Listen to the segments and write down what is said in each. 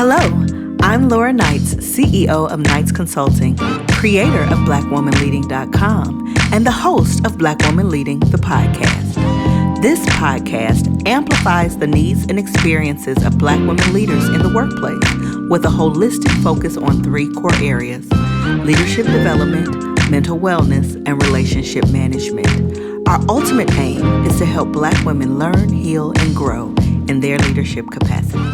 Hello, I'm Laura Knights, CEO of Knights Consulting, creator of BlackWomanLeading.com, and the host of Black Woman Leading, the podcast. This podcast amplifies the needs and experiences of Black women leaders in the workplace with a holistic focus on three core areas: leadership development, mental wellness, and relationship management. Our ultimate aim is to help Black women learn, heal, and grow in their leadership capacity.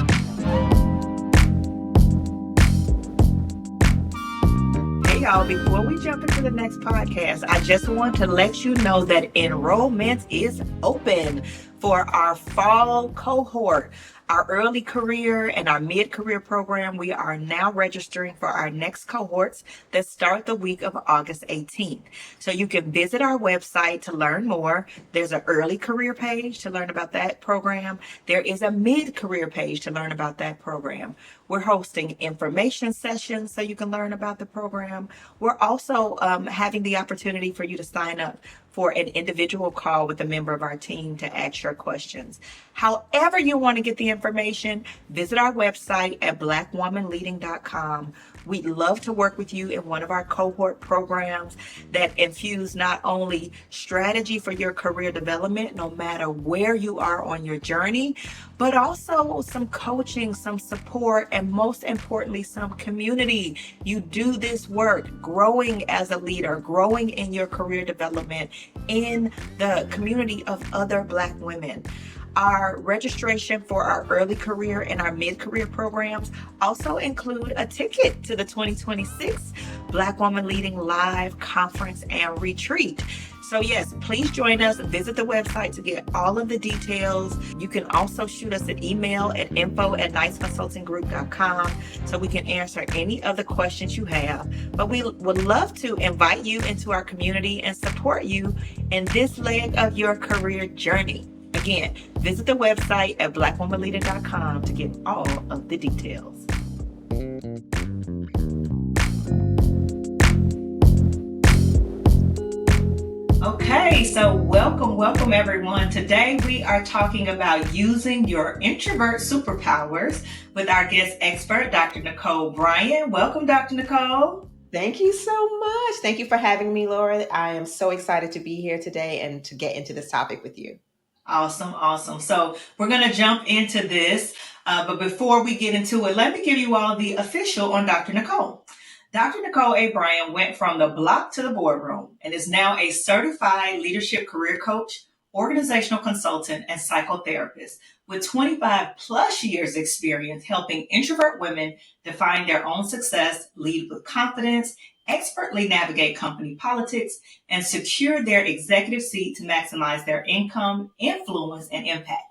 Hey y'all, before we jump into the next podcast, I just want to let you know that enrollment is open for our fall cohort. Our early career and our mid-career program, we are now registering for our next cohorts that start the week of August 18th. So you can visit our website to learn more. There's an early career page to learn about that program. There is a mid-career page to learn about that program. We're hosting information sessions so you can learn about the program. We're also having the opportunity for you to sign up for an individual call with a member of our team to ask your questions. However you want to get the information, visit our website at blackwomanleading.com. We'd love to work with you in one of our cohort programs that infuse not only strategy for your career development, no matter where you are on your journey, but also some coaching, some support, and most importantly, some community. You do this work growing as a leader, growing in your career development in the community of other Black women. Our registration for our early career and our mid-career programs also include a ticket to the 2026 Black Woman Leading Live Conference and Retreat. So yes, please join us. Visit the website to get all of the details. You can also shoot us an email at info@knightsconsultinggroup.com so we can answer any other questions you have. But we would love to invite you into our community and support you in this leg of your career journey. Again, visit the website at blackwomanleading.com to get all of the details. Okay, so welcome everyone. Today we are talking about using your introvert superpowers with our guest expert, Dr. Nicole Bryan. Welcome, Dr. Nicole. Thank you so much. Thank you for having me, Laura. I am so excited to be here today and to get into this topic with you. Awesome. So we're going to jump into this, but before we get into it, let me give you all the official on Dr. Nicole. Dr. Nicole A. Bryan went from the block to the boardroom and is now a certified leadership career coach, organizational consultant, and psychotherapist with 25 plus years experience helping introvert women define their own success, lead with confidence, expertly navigate company politics, and secure their executive seat to maximize their income, influence, and impact.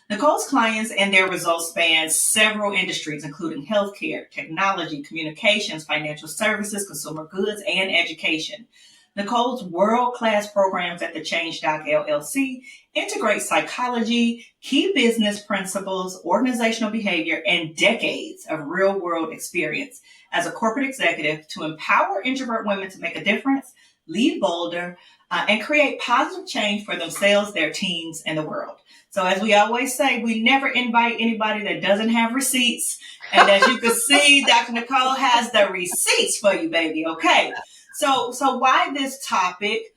Nicole's clients and their results span several industries, including healthcare, technology, communications, financial services, consumer goods, and education. Nicole's world-class programs at the Change Doc LLC integrate psychology, key business principles, organizational behavior, and decades of real-world experience as a corporate executive to empower introvert women to make a difference, lead bolder, and create positive change for themselves, their teams, and the world. So as we always say, we never invite anybody that doesn't have receipts. And as you can see, Dr. Nicole has the receipts for you, baby. Okay. So why this topic?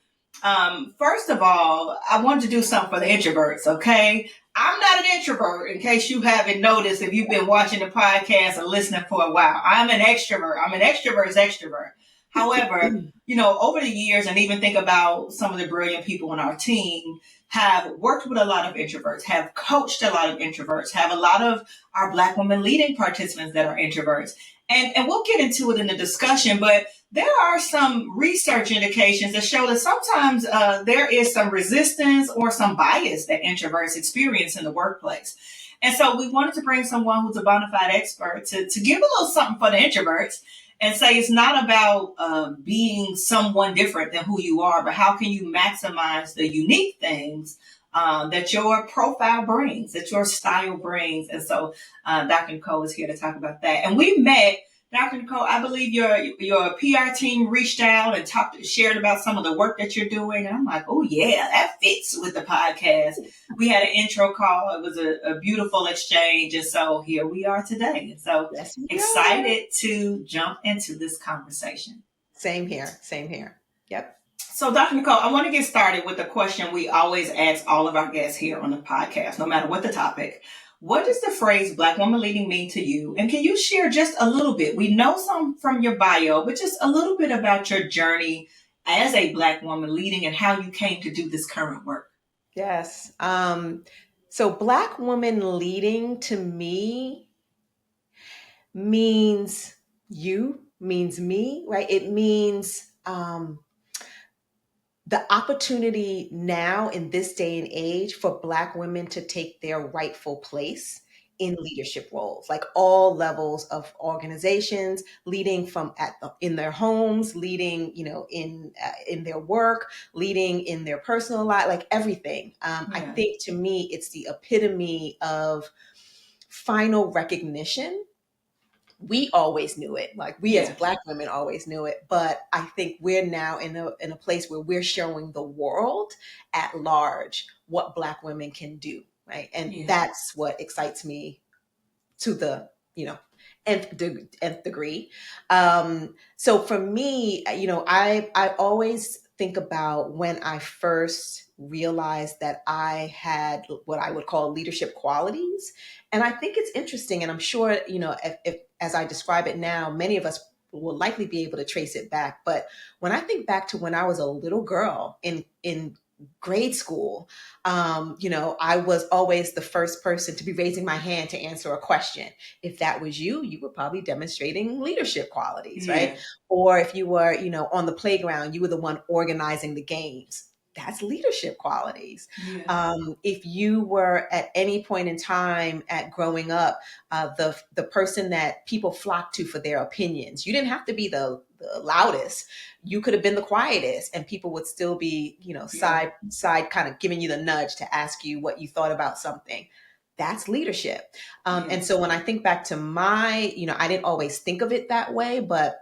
First of all, I wanted to do something for the introverts, okay? I'm not an introvert, in case you haven't noticed if you've been watching the podcast or listening for a while. I'm an extrovert. I'm an extrovert's extrovert. However, over the years, and even think about some of the brilliant people on our team, have worked with a lot of introverts, have coached a lot of introverts, have a lot of our Black Women Leading participants that are introverts. And we'll get into it in the discussion, but there are some research indications that show that sometimes there is some resistance or some bias that introverts experience in the workplace. And so we wanted to bring someone who's a bona fide expert to give a little something for the introverts and say it's not about being someone different than who you are, but how can you maximize the unique things that your profile brings, that your style brings. And so Dr. Nicole is here to talk about that. And we met Dr. Nicole, I believe your PR team reached out and shared about some of the work that you're doing. And I'm like, oh yeah, that fits with the podcast. We had an intro call. It was a beautiful exchange. And so here we are today. And so Yes, we are. excited to jump into this conversation. Same here. Same here. Yep. So, Dr. Nicole, I want to get started with a question we always ask all of our guests here on the podcast, no matter what the topic. What does the phrase Black woman leading mean to you? And can you share just a little bit? We know some from your bio, but just a little bit about your journey as a Black woman leading and how you came to do this current work. Yes. So Black woman leading to me means means me, right? It means the opportunity now in this day and age for Black women to take their rightful place in leadership roles, like all levels of organizations, leading from in their homes, leading, in their work, leading in their personal life, like everything. I Yeah. think to me, it's the epitome of final recognition. We always knew it, like we as Yeah. Black women always knew it, but I think we're now in a place where we're showing the world at large what Black women can do, right? And Yeah. that's what excites me to the nth degree. So for me, I always think about when I first realized that I had what I would call leadership qualities. And I think it's interesting, and I'm sure, if as I describe it now, many of us will likely be able to trace it back. But when I think back to when I was a little girl in grade school, I was always the first person to be raising my hand to answer a question. If that was you, you were probably demonstrating leadership qualities, right? Yeah. Or if you were, on the playground, you were the one organizing the games. That's leadership qualities. Yeah. If you were at any point in time at growing up, the person that people flocked to for their opinions, you didn't have to be the loudest. You could have been the quietest, and people would still be, Yeah. side kind of giving you the nudge to ask you what you thought about something. That's leadership. Yeah. And so when I think back to I didn't always think of it that way, but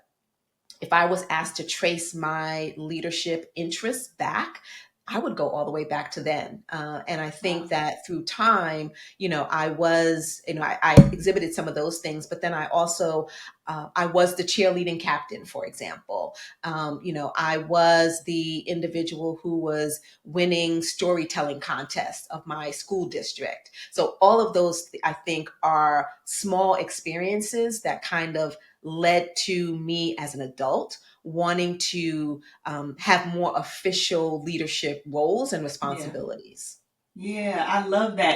if I was asked to trace my leadership interests back, I would go all the way back to then. And I think Wow. that through time, I exhibited some of those things, but then I also, I was the cheerleading captain, for example. I was the individual who was winning storytelling contests of my school district. So all of those, I think, are small experiences that kind of led to me as an adult wanting to have more official leadership roles and Yeah. responsibilities. Yeah, I love that.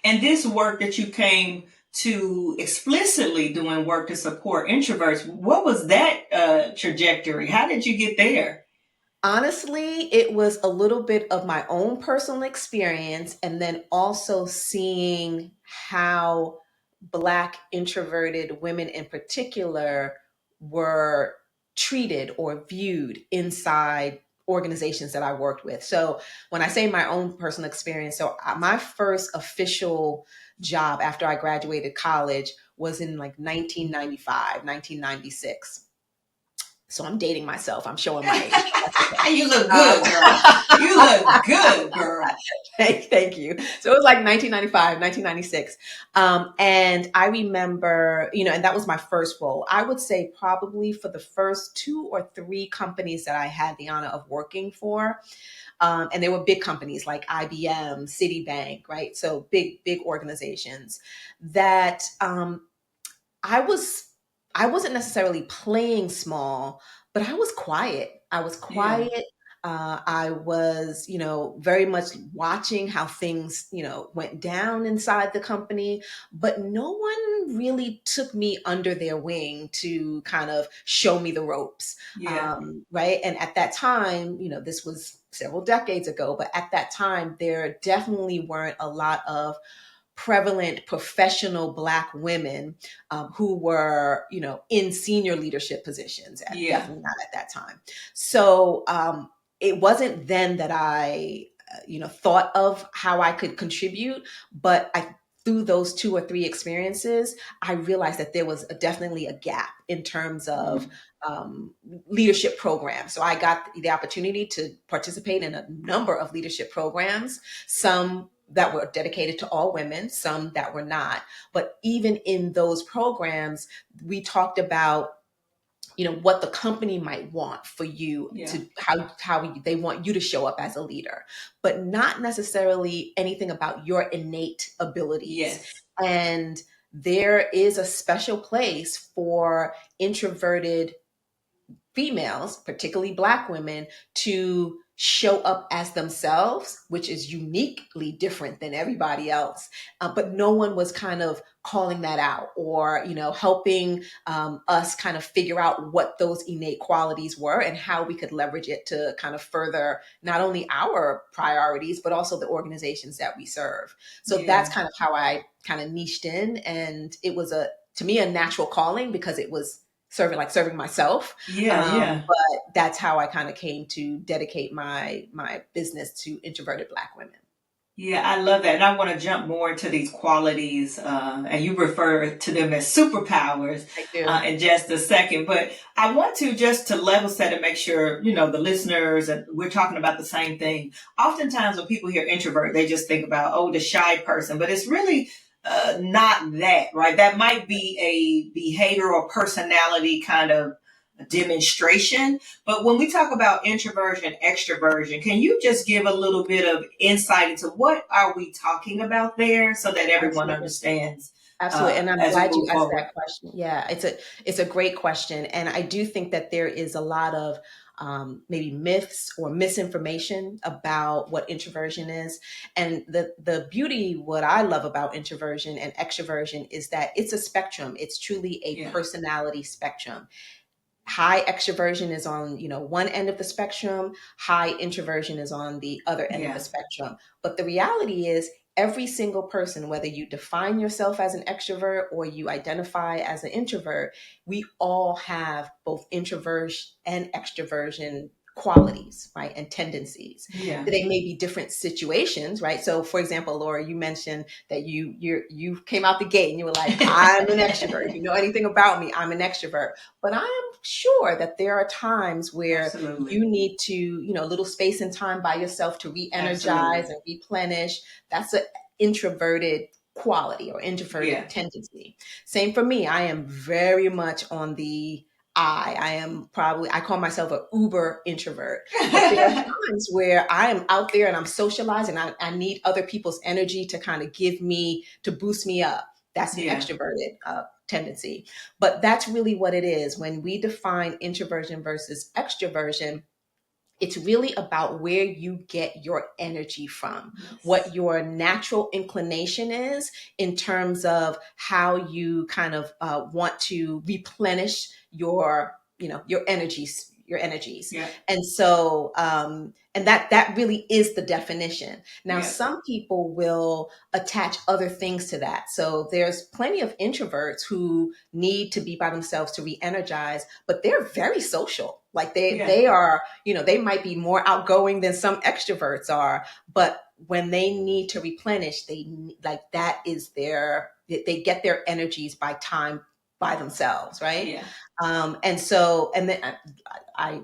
And this work that you came to explicitly doing work to support introverts, what was that trajectory? How did you get there? Honestly, it was a little bit of my own personal experience, and then also seeing how Black introverted women in particular were treated or viewed inside organizations that I worked with. So, when I say my own personal experience, my first official job after I graduated college was in like 1995, 1996. So I'm dating myself. I'm showing my age. That's okay. You look Um, good, girl. You look good, girl. thank you. So it was like 1995, 1996. And I remember, and that was my first role. I would say probably for the first 2 or 3 companies that I had the honor of working for. And they were big companies like IBM, Citibank, right? So big organizations that I was I wasn't necessarily playing small, but I was quiet. I was Yeah. quiet. I was, very much watching how things, went down inside the company, but no one really took me under their wing to kind of show me the ropes, Yeah. right? And at that time, this was several decades ago, but at that time, there definitely weren't a lot of prevalent professional Black women who were, in senior leadership positions. Yeah. Definitely not at that time. So it wasn't then that I, thought of how I could contribute, but I through those 2 or 3 experiences, I realized that there was definitely a gap in terms of leadership programs. So I got the opportunity to participate in a number of leadership programs, some that were dedicated to all women, some that were not. But even in those programs, we talked about what the company might want for you to how they want you to show up as a leader, but not necessarily anything about your innate abilities. Yes. And there is a special place for introverted females, particularly Black women, to show up as themselves, which is uniquely different than everybody else. But no one was kind of calling that out or, helping us kind of figure out what those innate qualities were and how we could leverage it to kind of further not only our priorities, but also the organizations that we serve. So that's kind of how I kind of niched in. And it was to me, a natural calling because it was serving myself. But that's how I kind of came to dedicate my business to introverted Black women. Yeah, I love that. And I want to jump more into these qualities, and you refer to them as superpowers in just a second. But I want to just to level set and make sure, the listeners, and we're talking about the same thing. Oftentimes when people hear introvert, they just think about, the shy person, but it's really not that, right? That might be a behavior or personality kind of demonstration. But when we talk about introversion, extroversion, can you just give a little bit of insight into what are we talking about there so that everyone understands? Absolutely. And I'm glad you asked that question. Yeah, it's a great question. And I do think that there is a lot of maybe myths or misinformation about what introversion is. And the beauty, what I love about introversion and extroversion is that it's a spectrum. It's truly a personality spectrum. High extroversion is on, one end of the spectrum. High introversion is on the other end of the spectrum. But the reality is every single person, whether you define yourself as an extrovert or you identify as an introvert, we all have both introversion and extroversion qualities, right? And tendencies. They may be different situations, right? So for example, Laura, you mentioned that you came out the gate and you were like, I'm an extrovert. If you know anything about me, I'm an extrovert. But I am sure that there are times where you need to, a little space and time by yourself to re-energize and replenish. That's an introverted quality or introverted tendency. Same for me. I am very much on the I call myself an uber introvert. But there are times where I am out there and I'm socializing. I need other people's energy to kind of to boost me up. That's an extroverted tendency. But that's really what it is. When we define introversion versus extroversion, it's really about where you get your energy from, what your natural inclination is in terms of how you kind of want to replenish your energies. And so, and that really is the definition. Now, some people will attach other things to that. So there's plenty of introverts who need to be by themselves to re-energize, but they're very social. Like they are, they might be more outgoing than some extroverts are, but when they need to replenish, they get their energies by time by themselves, right? And then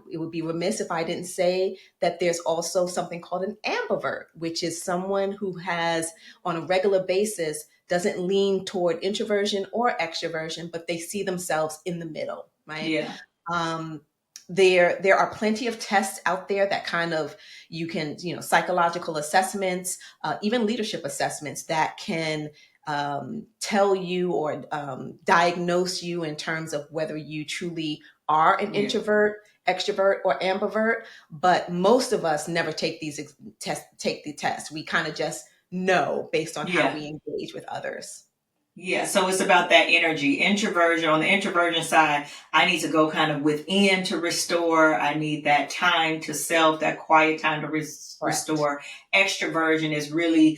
it would be remiss if I didn't say that there's also something called an ambivert, which is someone who has on a regular basis doesn't lean toward introversion or extroversion, but they see themselves in the middle, right? There are plenty of tests out there that kind of you can, psychological assessments, even leadership assessments that can tell you or diagnose you in terms of whether you truly are an introvert, extrovert, or ambivert. But most of us never take the test. We kind of just know based on how we engage with others. So it's about that energy. Introversion, on the introversion side, I need to go kind of within to restore. I need that time to self, that quiet time to restore. Extroversion is really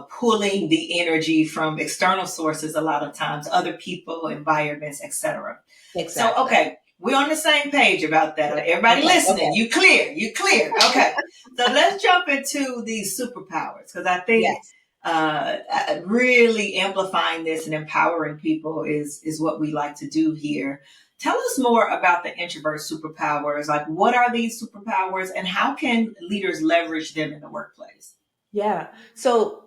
pulling the energy from external sources a lot of times, other people, environments, etc. So, okay, we're on the same page about that. Everybody listening, you clear. Okay, so let's jump into these superpowers because I think really amplifying this and empowering people is what we like to do here. Tell us more about the introvert superpowers. Like, what are these superpowers, and how can leaders leverage them in the workplace? Yeah. So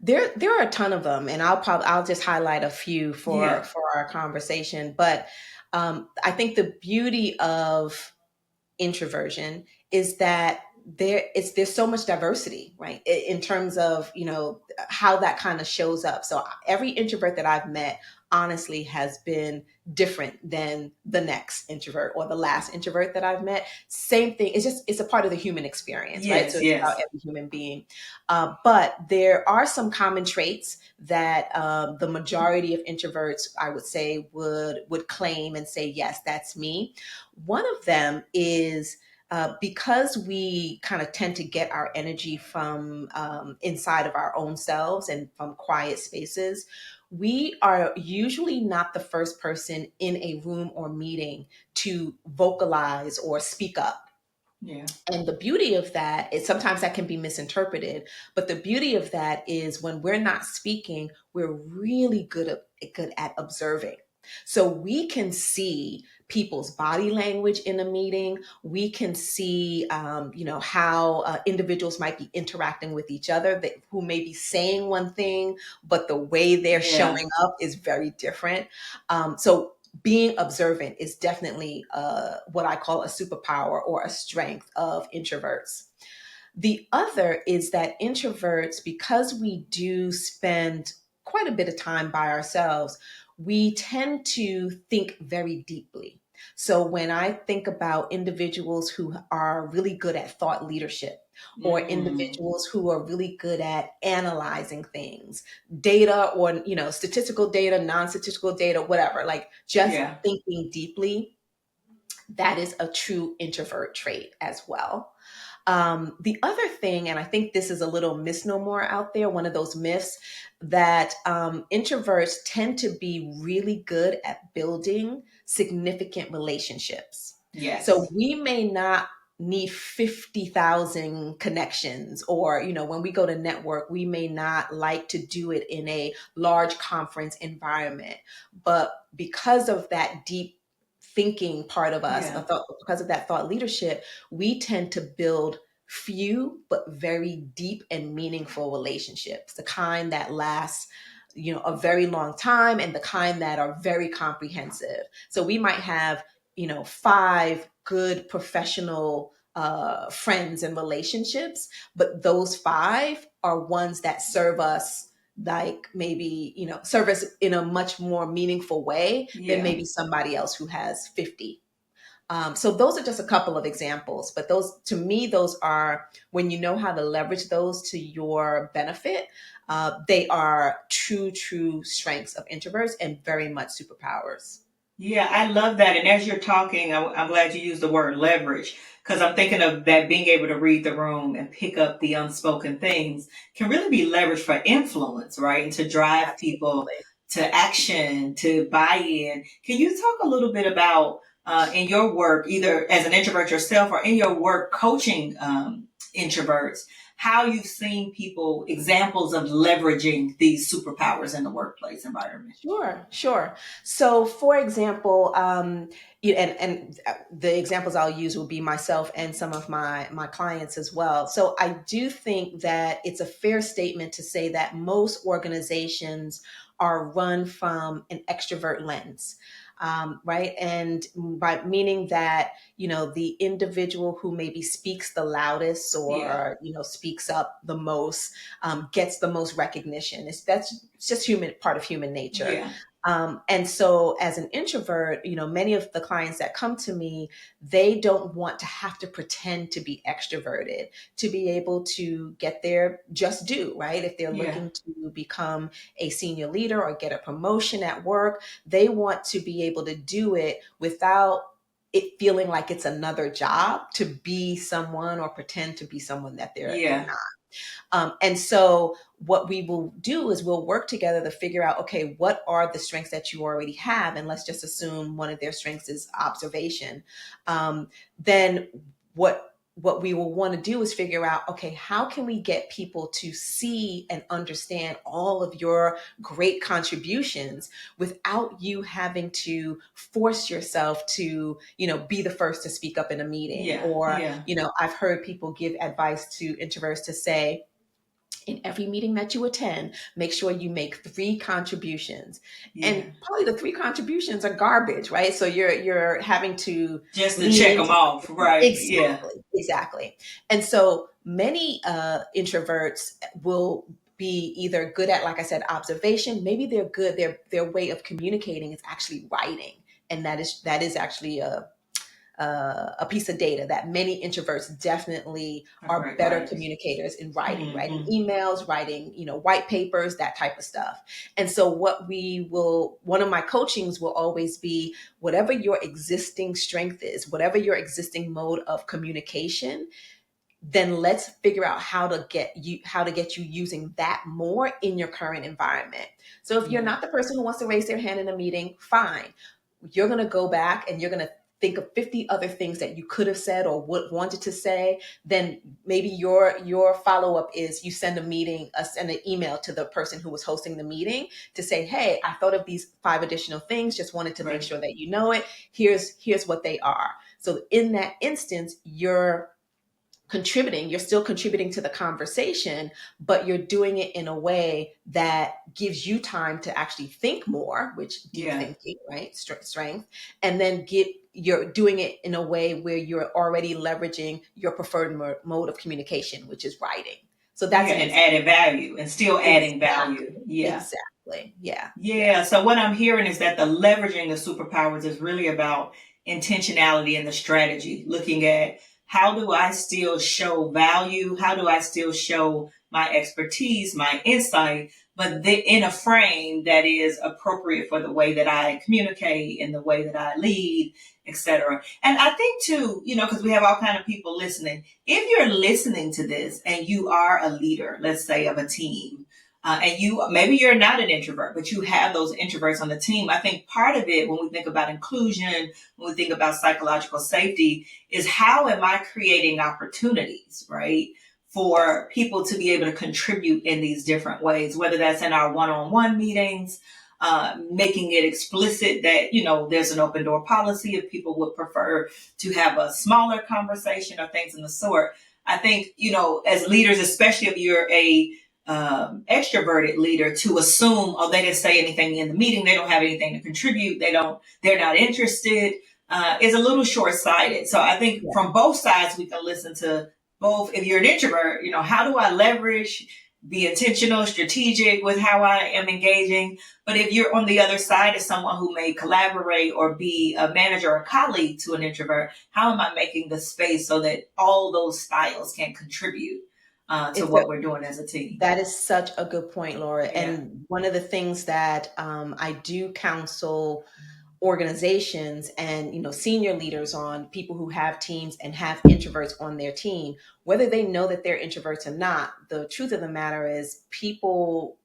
there are a ton of them, and I'll just highlight a few Yeah, for our conversation. But I think the beauty of introversion is that there's so much diversity, right, in terms of how that kind of shows up. So every introvert that I've met honestly has been different than the next introvert or the last introvert that I've met. Same thing, it's a part of the human experience, right? So yes, it's about yes, every human being. But there are some common traits that the majority of introverts, I would say, would claim and say, yes, that's me. One of them is because we kind of tend to get our energy from inside of our own selves and from quiet spaces, we are usually not the first person in a room or meeting to vocalize or speak up. yeah, And the beauty of that is sometimes that can be misinterpreted, but the beauty of that is when we're not speaking, we're really good at observing. So we can see people's body language in a meeting. We can see, how individuals might be interacting with each other, who may be saying one thing, but the way they're yeah, showing up is very different. So being observant is definitely what I call a superpower or a strength of introverts. The other is that introverts, because we do spend quite a bit of time by ourselves, we tend to think very deeply. So when I think about individuals who are really good at thought leadership, or mm, individuals who are really good at analyzing things, data, or statistical data, non-statistical data, whatever, like just yeah, thinking deeply, that is a true introvert trait as well. The other thing, and I think this is a little misnomer out there, one of those myths, that introverts tend to be really good at building significant relationships. So yes, we may not need 50,000 connections, or when we go to network, we may not like to do it in a large conference environment, but because of that deep thinking part of us, yeah, because of that thought leadership, we tend to build few but very deep and meaningful relationships, the kind that last a very long time, and the kind that are very comprehensive. So we might have five good professional friends and relationships, but those five are ones that serve us, like maybe serve us in a much more meaningful way than yeah. maybe somebody else who has 50. So those are just a couple of examples, but those, to me, those are, when you know how to leverage those to your benefit, they are true strengths of introverts and very much superpowers. Yeah, I love that. And as you're talking, I'm glad you used the word leverage, because I'm thinking of that being able to read the room and pick up the unspoken things can really be leveraged for influence, right? And to drive people Absolutely. to action, to buy in. Can you talk a little bit about in your work, either as an introvert yourself or in your work coaching introverts, how you've seen people, examples of leveraging these superpowers in the workplace environment? Sure. So, for example, and the examples I'll use will be myself and some of my clients as well. So, I do think that it's a fair statement to say that most organizations are run from an extrovert lens. Right, and by meaning that the individual who maybe speaks the loudest, Yeah, or speaks up the most, gets the most recognition. It's just part of human nature. yeah, And so as an introvert, many of the clients that come to me, they don't want to have to pretend to be extroverted to be able to get their just due, right? If they're yeah, looking to become a senior leader or get a promotion at work, they want to be able to do it without it feeling like it's another job to be someone or pretend to be someone that they're yeah. not. And so what we will do is we'll work together to figure out, okay, what are the strengths that you already have? And let's just assume one of their strengths is observation. Then what what we will want to do is figure out, okay, how can we get people to see and understand all of your great contributions without you having to force yourself to, be the first to speak up in a meeting? Yeah, Or, yeah, I've heard people give advice to introverts to say, in every meeting that you attend, make sure you make 3 contributions. yeah. And probably the 3 contributions are garbage, right? So you're having to Just to lean check them into off, right? Yeah, exactly. And so many introverts will be either good at, like I said, observation. Maybe they're good. Their way of communicating is actually writing, and that is actually a piece of data that many introverts definitely a are great better writers. communicators in writing Hmm. emails, writing, white papers, that type of stuff. And so one of my coachings will always be, whatever your existing strength is, whatever your existing mode of communication, then let's figure out how to get you using that more in your current environment. So if you're Yeah, not the person who wants to raise their hand in a meeting, fine. You're going to go back and you're going to think of 50 other things that you could have said or wanted to say. Then maybe your follow-up is you send an email to the person who was hosting the meeting to say, hey, I thought of these 5 additional things, just wanted to make right. sure that you know it. Here's what they are. So in that instance, you're still contributing to the conversation, but you're doing it in a way that gives you time to actually think more, which deep Yeah, thinking, right? Strength. And then you're doing it in a way where you're already leveraging your preferred mode of communication, which is writing. So yeah, that's an and example. added value, and still adding value. Exactly. Yeah. Exactly. Yeah. Yeah. Yeah. So what I'm hearing is that the leveraging the superpowers is really about intentionality and the strategy, looking at how do I still show value? How do I still show my expertise, my insight, but in a frame that is appropriate for the way that I communicate and the way that I lead, etc. And I think too, because we have all kind of people listening. If you're listening to this and you are a leader, let's say of a team, and maybe you're not an introvert, but you have those introverts on the team. I think part of it, when we think about inclusion, when we think about psychological safety, is how am I creating opportunities, right, Yes. for people to be able to contribute in these different ways, whether that's in our one-on-one meetings, making it explicit that, there's an open door policy if people would prefer to have a smaller conversation or things in the sort. I think, as leaders, especially if you're a extroverted leader, to assume, oh, they didn't say anything in the meeting, they don't have anything to contribute, they're not interested, is a little short-sighted. So I think Yeah. from both sides we can listen to both. If you're an introvert, how do I leverage, be intentional, strategic with how I am engaging? But if you're on the other side as someone who may collaborate or be a manager or colleague to an introvert, how am I making the space so that all those styles can contribute to It's a what we're doing as a team? That is such a good point, Laura. Yeah. And one of the things that I do counsel organizations and senior leaders on, people who have teams and have introverts on their team, whether they know that they're introverts or not, the truth of the matter is people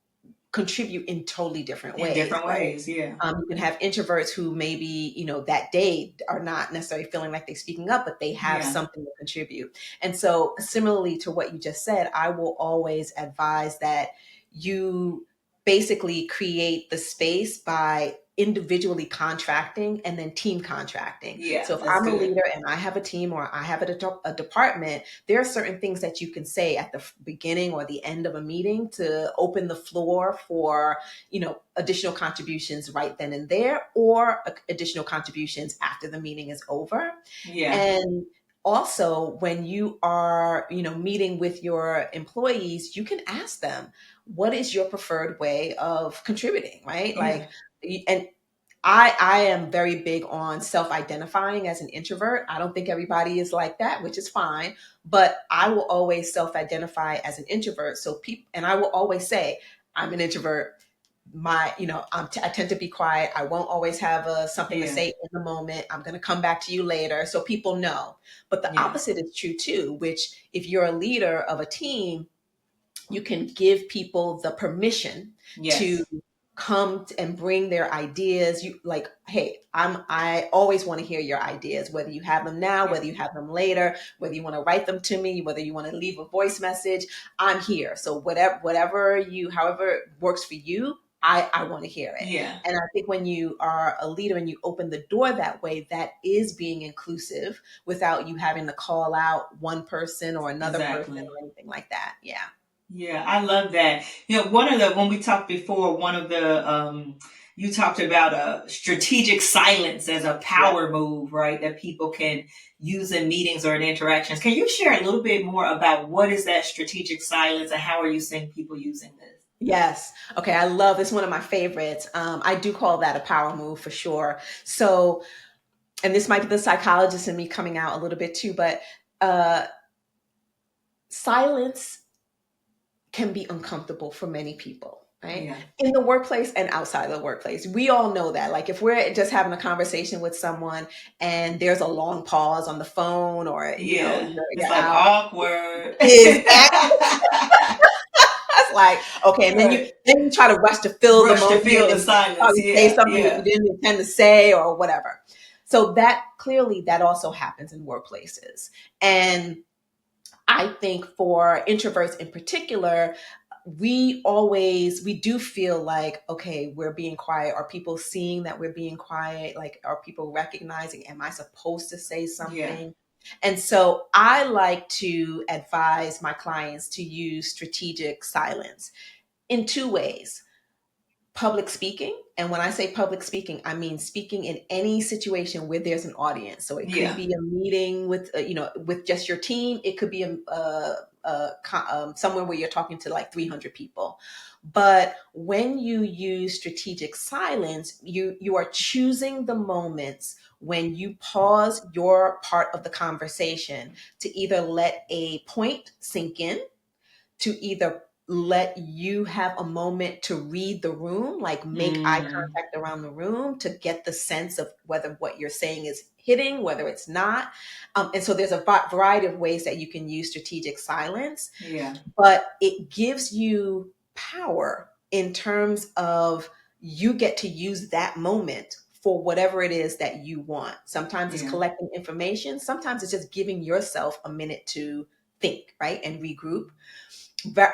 contribute in totally different In ways, different right? ways. Yeah. You can have introverts who maybe, that day are not necessarily feeling like they're speaking up, but they have Yeah. something to contribute. And so similarly to what you just said, I will always advise that you basically create the space by individually contracting and then team contracting. Yeah. So if That's I'm a good. leader and I have a team or I have a department, there are certain things that you can say at the beginning or the end of a meeting to open the floor for, additional contributions right then and there, or additional contributions after the meeting is over. Yeah. And also, when you are, meeting with your employees, you can ask them, what is your preferred way of contributing, right? Yeah. Like, and I am very big on self-identifying as an introvert. I don't think everybody is like that, which is fine, but I will always self-identify as an introvert. So and I will always say, I'm an introvert. I tend to be quiet. I won't always have something to Yeah. say in the moment. I'm going to come back to you later, so people know. But the Yeah. opposite is true too, which if you're a leader of a team, you can give people the permission to Yes. and bring their ideas. You like, hey, I always want to hear your ideas, whether you have them now, whether you have them later, whether you want to write them to me, whether you want to leave a voice message. I'm here. So however works for you, I want to hear it. Yeah. And I think when you are a leader and you open the door that way, that is being inclusive without you having to call out one person or another person Exactly. or anything like that. Yeah. Yeah, I love that. One of the when we talked before, one of the you talked about a strategic silence as a Yeah. power move, right? That people can use in meetings or in interactions. Can you share a little bit more about what is that strategic silence and how are you seeing people using this? Yes. Okay. I love it's one of my favorites. I do call that a power move for sure. So, and this might be the psychologist in me coming out a little bit too, but uh, silence can be uncomfortable for many people, right? Yeah. In the workplace and outside of the workplace. We all know that. Like if we're just having a conversation with someone and there's a long pause on the phone or, Yeah. It's you're like out. awkward. Exactly. That's like, okay. And Right. then you try to rush to fill the Rush to moment fill the and silence. probably say Yeah. something that you Yeah. didn't intend to say or whatever. So that clearly that also happens in workplaces. And I think for introverts in particular, we do feel like, okay, we're being quiet. Are people seeing that we're being quiet? Like, are people recognizing, am I supposed to say Yeah. something? And so I like to advise my clients to use strategic silence in two ways: public speaking. And when I say public speaking, I mean speaking in any situation where there's an audience. So it could Yeah. be a meeting with, with just your team. It could be somewhere where you're talking to like 300 people. But when you use strategic silence, you are choosing the moments when you pause your part of the conversation to either let a point sink in, to either let you have a moment to read the room, like make eye Mm. contact around the room to get the sense of whether what you're saying is hitting, whether it's not. And so there's a variety of ways that you can use strategic silence, Yeah. but it gives you power in terms of you get to use that moment for whatever it is that you want. Sometimes it's Yeah. collecting information, sometimes it's just giving yourself a minute to think, right, and regroup,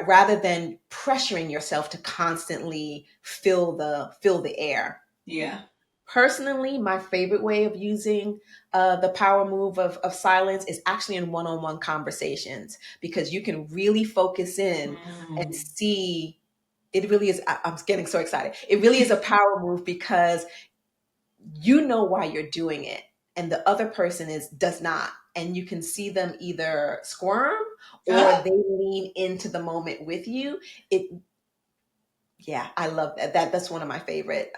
rather than pressuring yourself to constantly fill the air. Yeah. Personally, my favorite way of using the power move of silence is actually in one-on-one conversations, because you can really focus in and Mm. see. It really is. I'm getting so excited. It really is a power move because you know why you're doing it and the other person does not, and you can see them either squirm or Huh? they lean into the moment with you. It Yeah, I love that's one of my favorite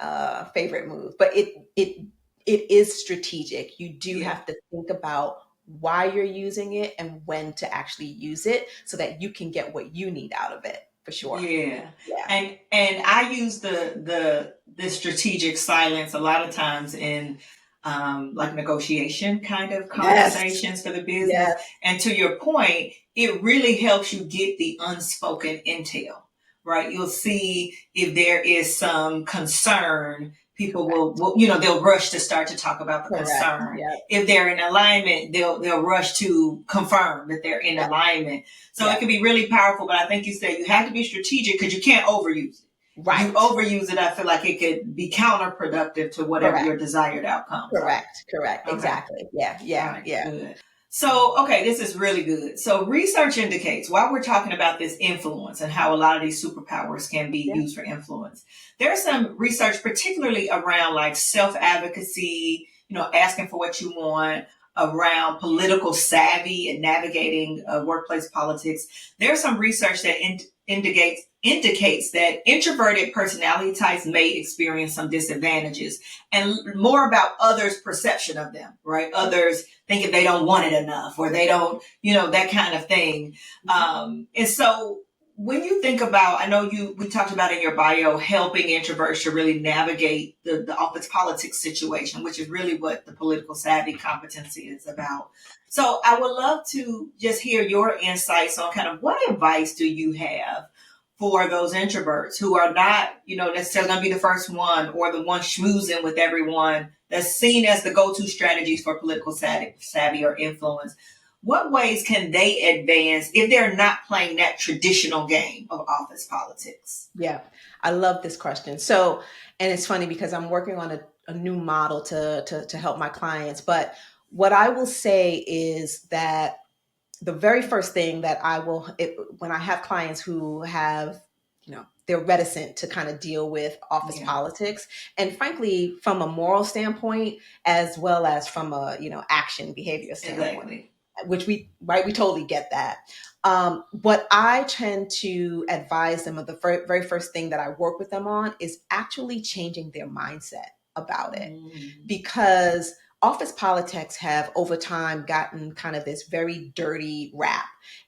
moves, but it is strategic. You do Yeah. have to think about why you're using it and when to actually use it so that you can get what you need out of it, for sure. Yeah. Yeah. And I use the strategic silence a lot of times in like negotiation kind of Yes. conversations for the business. Yes. And to your point, it really helps you get the unspoken intel, right? You'll see if there is some concern, people Correct. they'll rush to start to talk about the Correct. concern. Yeah. If they're in alignment, they'll rush to confirm that they're in Yeah. alignment. So it Yeah. can be really powerful, but I think you said you have to be strategic because you can't overuse it. You Right. overuse it, I feel like it could be counterproductive to whatever Correct. your desired outcomes are. Correct. Correct. Okay. Exactly. Yeah. All Yeah. right, Yeah. good. So, okay, this is really good. So, research indicates while we're talking about this influence and how a lot of these superpowers can be Yeah. used for influence, there's some research, particularly around like self advocacy, asking for what you want, around political savvy and navigating workplace politics. There's some research that indicates that introverted personality types may experience some disadvantages, and more about others' perception of them, right? Others thinking they don't want it enough or they don't, that kind of thing. And so when you think about, I know we talked about in your bio, helping introverts to really navigate the office politics situation, which is really what the political savvy competency is about. So I would love to just hear your insights on kind of what advice do you have for those introverts who are not, necessarily going to be the first one or the one schmoozing with everyone that's seen as the go-to strategies for political savvy or influence. What ways can they advance if they're not playing that traditional game of office politics? Yeah, I love this question. So, and it's funny because I'm working on a new model to help my clients. But what I will say is that the very first thing that when I have clients who have, they're reticent to kind of deal with office politics, and frankly, from a moral standpoint, as well as from a, action behavior standpoint. Exactly. Which we totally get that. What I tend to advise them of the very first thing that I work with them on is actually changing their mindset about it. Because office politics have over time gotten kind of this very dirty rap.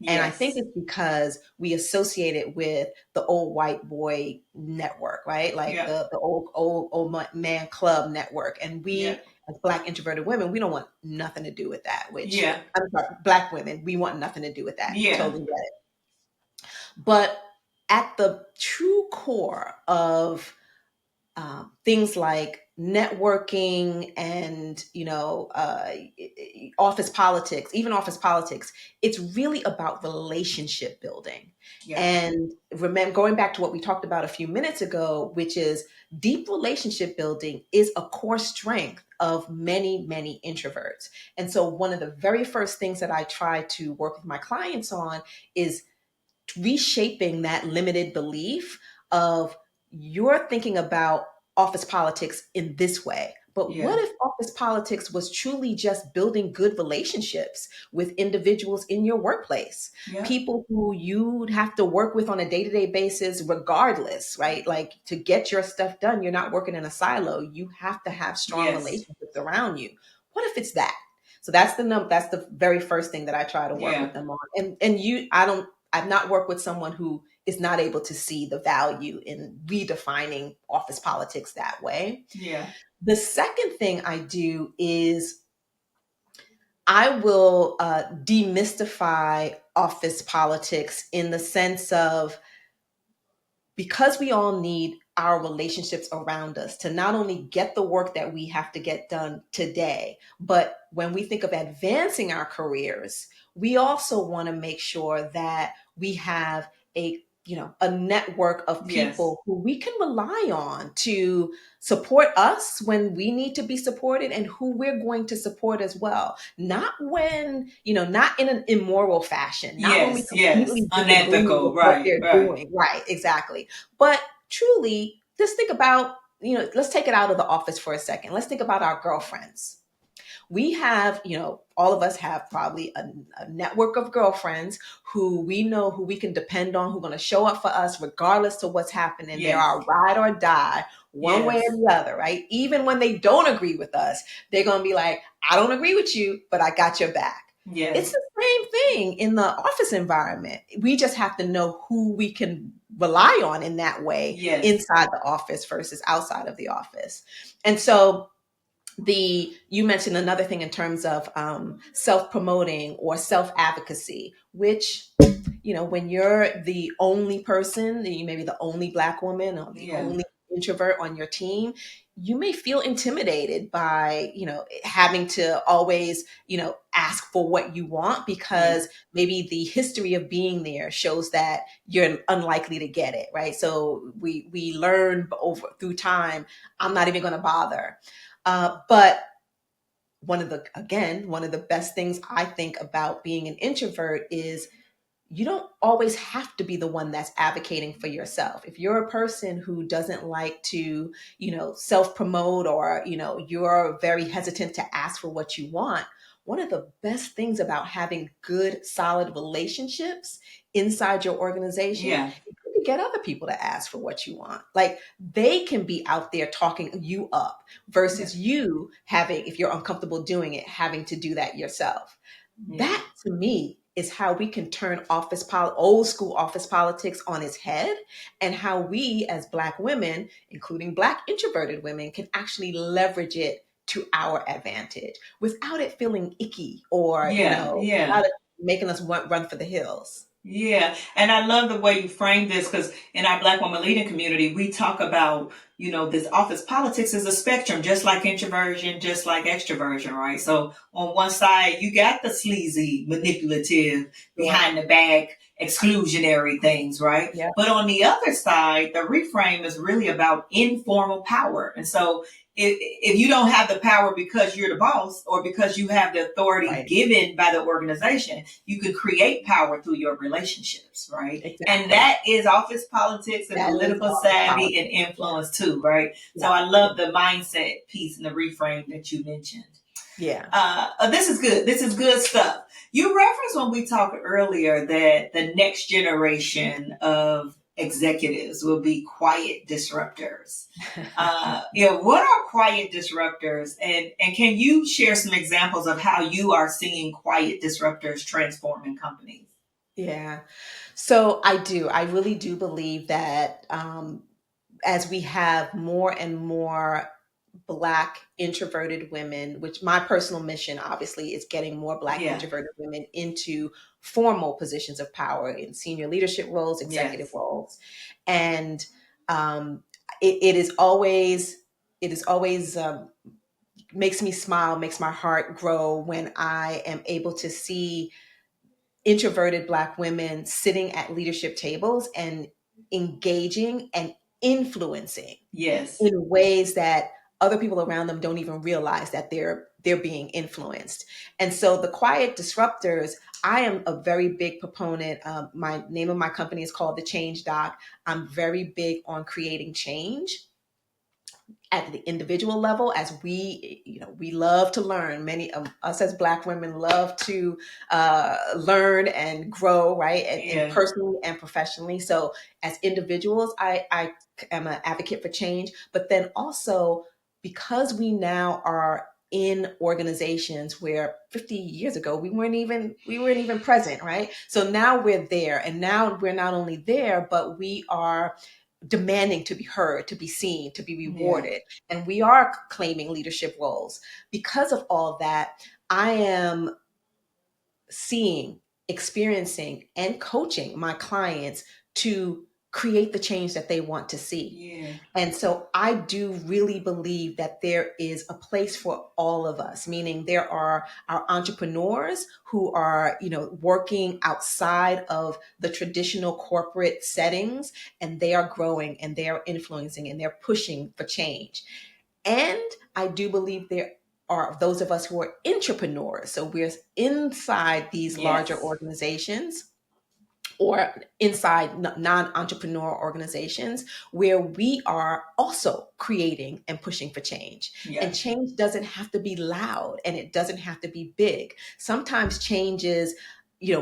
And I think it's because we associate it with the old white boy network, right? Like the old man club network. And we, as Black introverted women, we don't want nothing to do with that. I'm sorry, Black women, we want nothing to do with that. Totally get it. But at the true core of things like networking and office politics, it's really about relationship building. And remember, going back to what we talked about a few minutes ago, which is deep relationship building is a core strength of many introverts. And so one of the very first things that I try to work with my clients on is reshaping that limited belief of, you're thinking about office politics in this way. But what if office politics was truly just building good relationships with individuals in your workplace? People who you'd have to work with on a day-to-day basis regardless, right? Like, to get your stuff done, you're not working in a silo. You have to have strong relationships around you. What if it's that? So that's the very first thing that I try to work with them on. I've not worked with someone who is not able to see the value in redefining office politics that way. The second thing I do is I will demystify office politics in the sense of, because we all need our relationships around us to not only get the work that we have to get done today, but when we think of advancing our careers, we also want to make sure that we have a network of people who we can rely on to support us when we need to be supported, and who we're going to support as well. Not not in an immoral fashion, not when we completely unethical, with what they're doing. Right, exactly. But truly, just think about, let's take it out of the office for a second. Let's think about our girlfriends. We have, all of us have probably a network of girlfriends who we know, who we can depend on, who are going to show up for us regardless of what's happening. They're our ride or die, one way or the other, right? Even when they don't agree with us, they're going to be like, I don't agree with you, but I got your back. It's the same thing in the office environment. We just have to know who we can rely on in that way inside the office versus outside of the office. And so you mentioned another thing in terms of self-promoting or self-advocacy, which, when you're the only person, you may be the only Black woman or the only introvert on your team, you may feel intimidated by, having to always, ask for what you want, because maybe the history of being there shows that you're unlikely to get it, right? So we learn through time, I'm not even going to bother. But one of the best things I think about being an introvert is, you don't always have to be the one that's advocating for yourself. If you're a person who doesn't like to, self-promote, or, you're very hesitant to ask for what you want, one of the best things about having good, solid relationships inside your organization is to get other people to ask for what you want. Like, they can be out there talking you up versus you having, if you're uncomfortable doing it, having to do that yourself. That, to me, is how we can turn old school office politics on its head, and how we as Black women, including Black introverted women, can actually leverage it to our advantage without it feeling icky or, without it making us run for the hills. Yeah, and I love the way you frame this because in our Black woman leading community, we talk about, this office politics is a spectrum, just like introversion, just like extroversion, right? So on one side, you got the sleazy, manipulative, Sure. behind the back, exclusionary things, right? Yeah. But on the other side, the reframe is really about informal power. And so if you don't have the power because you're the boss or because you have the authority Right. given by the organization, you can create power through your relationships, right? And Exactly. that is office politics and That is political office savvy and politics. Yeah. influence too, right? So Yeah. I love the mindset piece and the reframe that you mentioned. Yeah. This is good. This is good stuff. You referenced when we talked earlier that the next generation of executives will be quiet disruptors. What are quiet disruptors, and can you share some examples of how you are seeing quiet disruptors transforming companies? Yeah. So I do. I really do believe that as we have more and more Black introverted women, which my personal mission obviously is getting more Black Yeah. introverted women into formal positions of power in senior leadership roles, executive Yes. roles. And um, it is always makes me smile, makes my heart grow when I am able to see introverted Black women sitting at leadership tables and engaging and influencing Yes. in ways that other people around them don't even realize that they're being influenced. And so the quiet disruptors, I am a very big proponent. My name of my company is called the Change Doc. I'm very big on creating change at the individual level, as we love to learn. Many of us as Black women love to learn and grow, right, and Yeah. personally and professionally. So as individuals, I am an advocate for change, but then also because we now are in organizations where 50 years ago we weren't even present, right? So now we're there, and now we're not only there, but we are demanding to be heard, to be seen, to be Yeah. rewarded. And we are claiming leadership roles. Because of all that, I am seeing, experiencing, and coaching my clients to create the change that they want to see. Yeah. And so I do really believe that there is a place for all of us, meaning there are our entrepreneurs who are, working outside of the traditional corporate settings, and they are growing and they are influencing and they're pushing for change. And I do believe there are those of us who are entrepreneurs. So we're inside these larger Yes. organizations or inside non-entrepreneur organizations where we are also creating and pushing for change. Yeah. And change doesn't have to be loud and it doesn't have to be big. Sometimes change is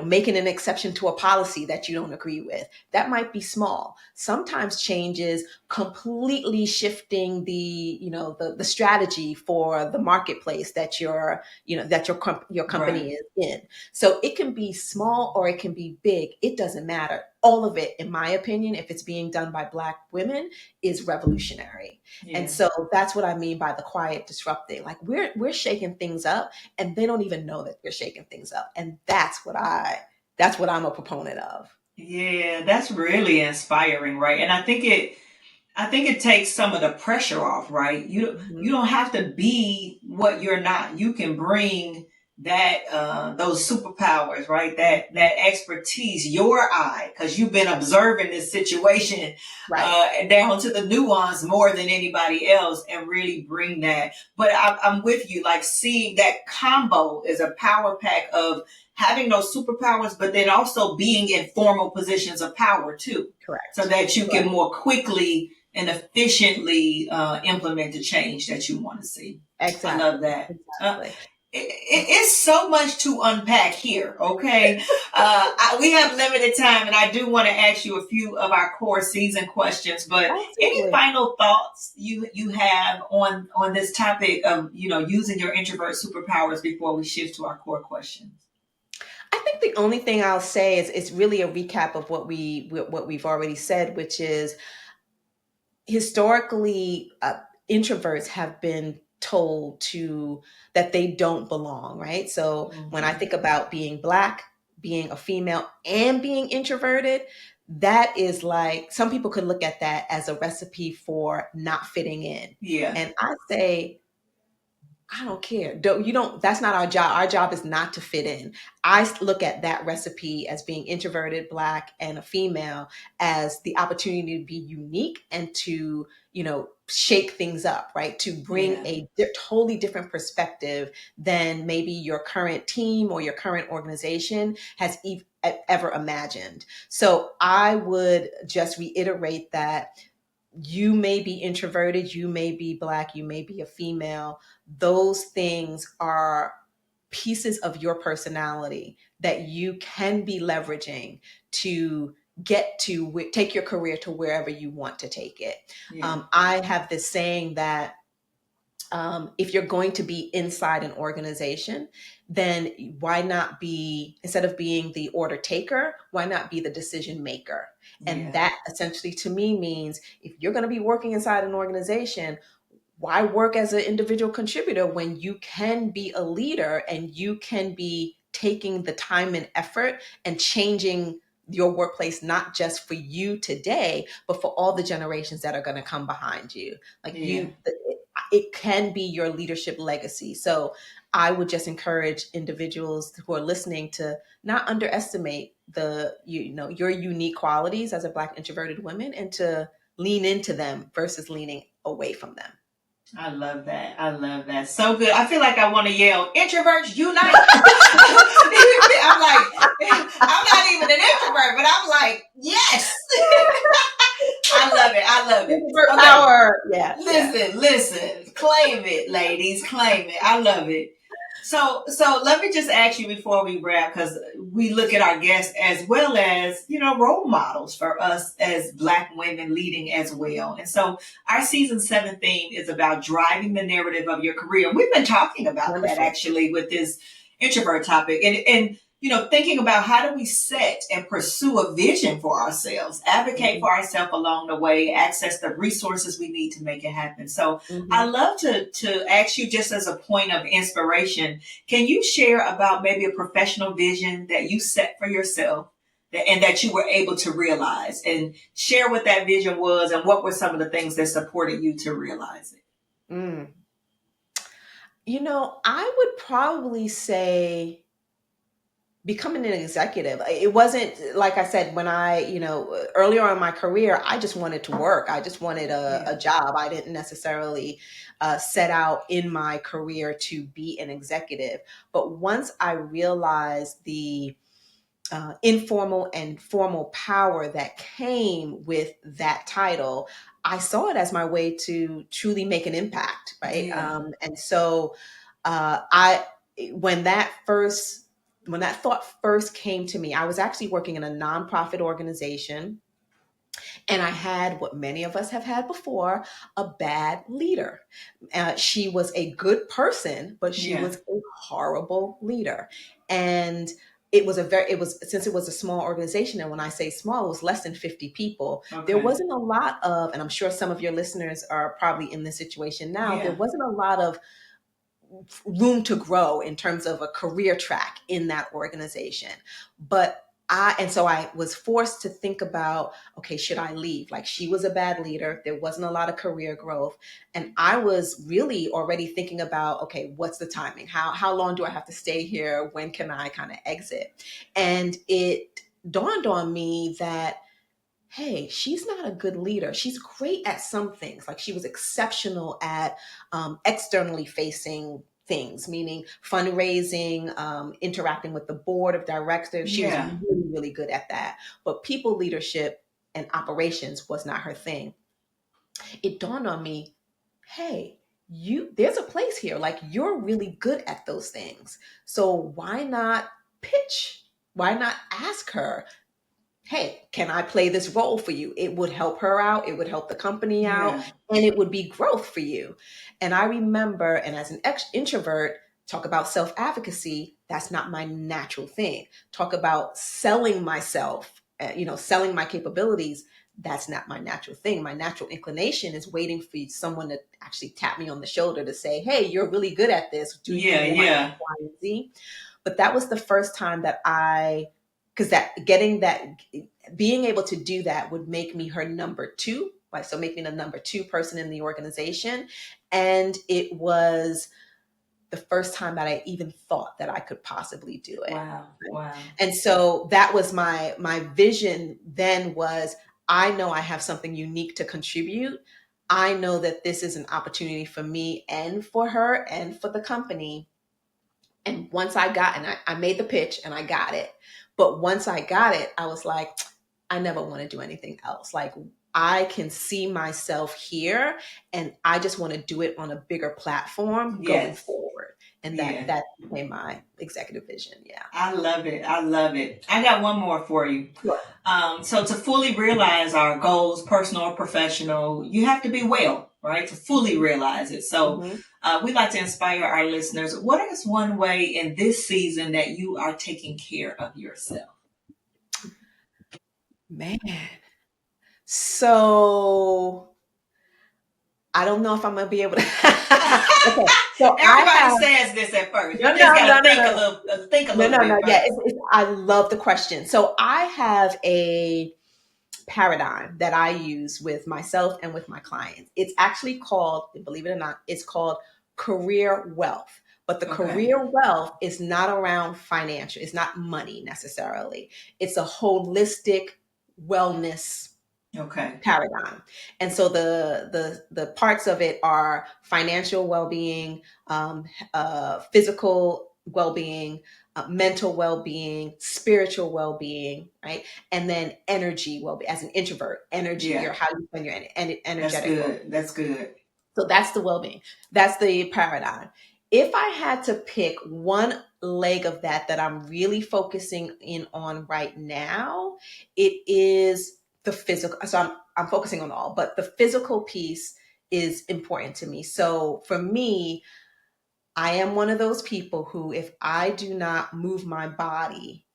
making an exception to a policy that you don't agree with. That might be small. Sometimes change is completely shifting the strategy for the marketplace that your Right. company is in. So it can be small or it can be big. It doesn't matter. All of it, in my opinion, if it's being done by Black women, is revolutionary. And Yeah. so that's what I mean by the quiet disrupting. Like we're shaking things up, and they don't even know that they're shaking things up. And that's what I'm a proponent of. Yeah, that's really inspiring, right? And I think it takes some of the pressure off, right? You Mhm. don't have to be what you're not. You can bring that those superpowers, right? That expertise, your eye, because you've been observing this situation Right. down to the nuance more than anybody else, and really bring that. But I'm with you, like seeing that combo is a power pack of having those superpowers, but then also being in formal positions of power too, so Correct. that you can Correct. more quickly and efficiently implement the change that you want to see. I love Exactly. that. Exactly. It's so much to unpack here, okay? We have limited time, and I do want to ask you a few of our core season questions. But any Absolutely. final thoughts you have on this topic of using your introvert superpowers before we shift to our core questions? I think the only thing I'll say is it's really a recap of what we've already said, which is historically introverts have been told to that they don't belong, right? So when I Mm-hmm. think about being Black, being a female and being introverted, that is like, some people could look at that as a recipe for not fitting in. Yeah. And I say, I don't care. That's not our job. Our job is not to fit in. I look at that recipe as being introverted, Black, and a female as the opportunity to be unique and to, shake things up, right? To bring Yeah. a totally different perspective than maybe your current team or your current organization has ever imagined. So I would just reiterate that you may be introverted, you may be Black, you may be a female. Those things are pieces of your personality that you can be leveraging to take your career to wherever you want to take it. Yeah. I have this saying that if you're going to be inside an organization, then why not be, instead of being the order taker, why not be the decision maker? And Yeah. that essentially to me means if you're going to be working inside an organization, why work as an individual contributor when you can be a leader and you can be taking the time and effort and changing your workplace, not just for you today, but for all the generations that are going to come behind you. Like Yeah. it can be your leadership legacy. So I would just encourage individuals who are listening to not underestimate your unique qualities as a Black introverted woman, and to lean into them versus leaning away from them. I love that. I love that. So good. I feel like I want to yell, introverts unite. I'm like, I'm not even an introvert, but I'm like, yes. I love it. I love it. Okay. Power. Yeah. Listen. Claim it, ladies. Claim it. I love it. So let me just ask you before we wrap, because we look at our guests as well as, role models for us as Black women leading as well. And so our season 7 theme is about driving the narrative of your career. And we've been talking about that actually with this introvert topic, and thinking about how do we set and pursue a vision for ourselves, advocate for ourselves along the way, access the resources we need to make it happen. So I love to ask you, just as a point of inspiration, can you share about maybe a professional vision that you set for yourself and that you were able to realize, and share what that vision was and what were some of the things that supported you to realize it? I would probably say becoming an executive. It wasn't, like I said, when earlier on in my career, I just wanted to work. I just wanted a job. I didn't necessarily set out in my career to be an executive. But once I realized the informal and formal power that came with that title, I saw it as my way to truly make an impact, right? Yeah. And so when that thought first came to me, I was actually working in a nonprofit organization, and I had what many of us have had before, a bad leader. She was a good person, but she was a horrible leader. And since it was a small organization, and when I say small, it was less than 50 people. Okay. There wasn't a lot of, and I'm sure some of your listeners are probably in this situation now, there wasn't a lot of room to grow in terms of a career track in that organization. So I was forced to think about, okay, should I leave? Like, she was a bad leader. There wasn't a lot of career growth. And I was really already thinking about, okay, what's the timing? How long do I have to stay here? When can I kind of exit? And it dawned on me that, hey, she's not a good leader. She's great at some things. Like, she was exceptional at externally facing things, meaning fundraising, interacting with the board of directors. She was really, really good at that. But people leadership and operations was not her thing. It dawned on me, hey, there's a place here. Like, you're really good at those things. So why not pitch? Why not ask her, hey, can I play this role for you? It would help her out. It would help the company out, and it would be growth for you. And I remember, and as an introvert, talk about self-advocacy, that's not my natural thing. Talk about selling myself, selling my capabilities, that's not my natural thing. My natural inclination is waiting for someone to actually tap me on the shoulder to say, hey, you're really good at this. Do you want Y and Z? But that was the first time that I because being able to do that would make me her number two, like, so make me the number two person in the organization. And it was the first time that I even thought that I could possibly do it. Wow. Wow. And so that was my vision then was, I know I have something unique to contribute. I know that this is an opportunity for me and for her and for the company. And once I made the pitch and I got it. But once I got it, I was like, I never want to do anything else. Like, I can see myself here and I just want to do it on a bigger platform going forward. And that became my executive vision. Yeah. I love it. I love it. I got one more for you. Sure. So to fully realize our goals, personal or professional, you have to be well, right? To fully realize it. So we'd like to inspire our listeners. What is one way in this season that you are taking care of yourself? Man. So I don't know if I'm going to be able to. Okay. So everybody says this at first. You just gotta think a little bit. Yeah, I love the question. So I have a paradigm that I use with myself and with my clients. It's actually called, believe it or not, it's called career wealth. But the career wealth is not around financial. It's not money necessarily. It's a holistic wellness paradigm. And so the parts of it are financial well-being, physical well-being, mental well-being, spiritual well-being, right? And then energy well-being. As an introvert, energy, or how you spend your energetic. That's good. So that's the well-being. That's the paradigm. If I had to pick one leg of that I'm really focusing in on right now, it is the physical. So I'm focusing on all, but the physical piece is important to me. So for me, I am one of those people who, if I do not move my body,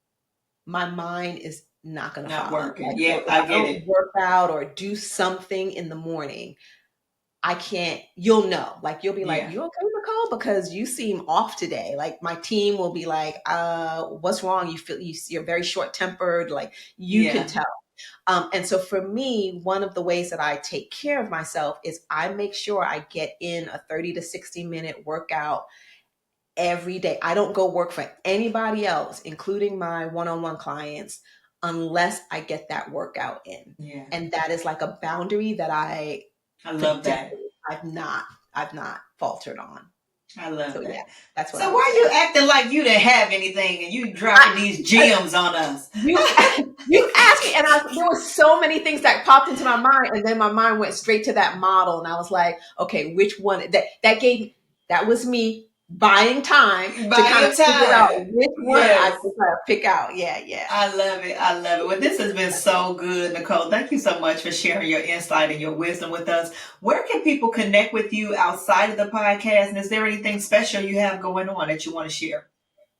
my mind is not going to follow. Working. Like, I get it. Work out or do something in the morning, I can't, you'll know, like, you'll be like, you okay, Nicole? Because you seem off today. Like, my team will be like, what's wrong? You're very short tempered. Like, you can tell. And so for me, one of the ways that I take care of myself is I make sure I get in a 30 to 60 minute workout every day. I don't go work for anybody else, including my one-on-one clients, unless I get that workout in. Yeah. And that is like a boundary that I love that. I've not faltered on. I love that. Yeah, that's what. So why are you acting like you didn't have anything and you dropping these gems on us? You asked me, and there were so many things that popped into my mind, and then my mind went straight to that model, and I was like, okay, which one? That was me buying time to kind of figure out which one I could pick out. Yeah. I love it. Well, this has been so good, Nicole. Thank you so much for sharing your insight and your wisdom with us. Where can people connect with you outside of the podcast? And is there anything special you have going on that you want to share?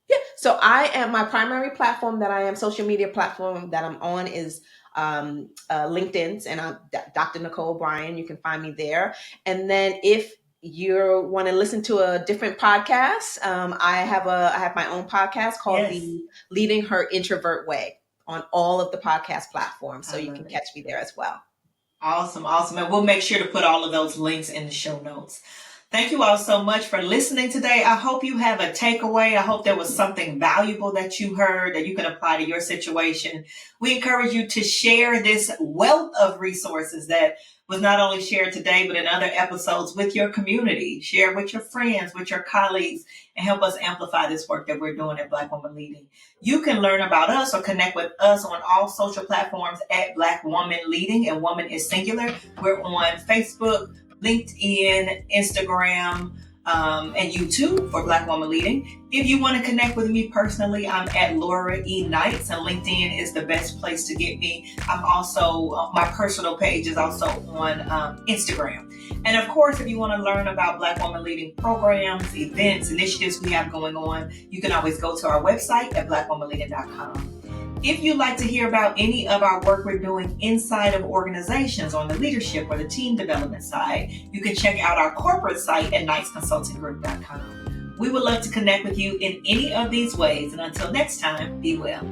Yeah. So my primary platform social media platform that I'm on is LinkedIn, and I'm Dr. Nicole Bryan. You can find me there. And then if you want to listen to a different podcast, I have my own podcast called the Leading Her Introvert Way on all of the podcast platforms. So you can catch me there as well. Awesome. And we'll make sure to put all of those links in the show notes. Thank you all so much for listening today. I hope you have a takeaway. I hope there was something valuable that you heard that you can apply to your situation. We encourage you to share this wealth of resources that was not only shared today, but in other episodes with your community. Share with your friends, with your colleagues, and help us amplify this work that we're doing at Black Woman Leading. You can learn about us or connect with us on all social platforms at Black Woman Leading, and woman is singular. We're on Facebook, LinkedIn, Instagram, and YouTube for Black Woman Leading. If you want to connect with me personally, I'm at Laura E. Knights, and LinkedIn is the best place to get me. I'm also, my personal page is also on Instagram. And of course, if you want to learn about Black Woman Leading programs, events, initiatives we have going on, you can always go to our website at blackwomanleading.com. If you'd like to hear about any of our work we're doing inside of organizations on the leadership or the team development side, you can check out our corporate site at knightsconsultinggroup.com. We would love to connect with you in any of these ways. And until next time, be well.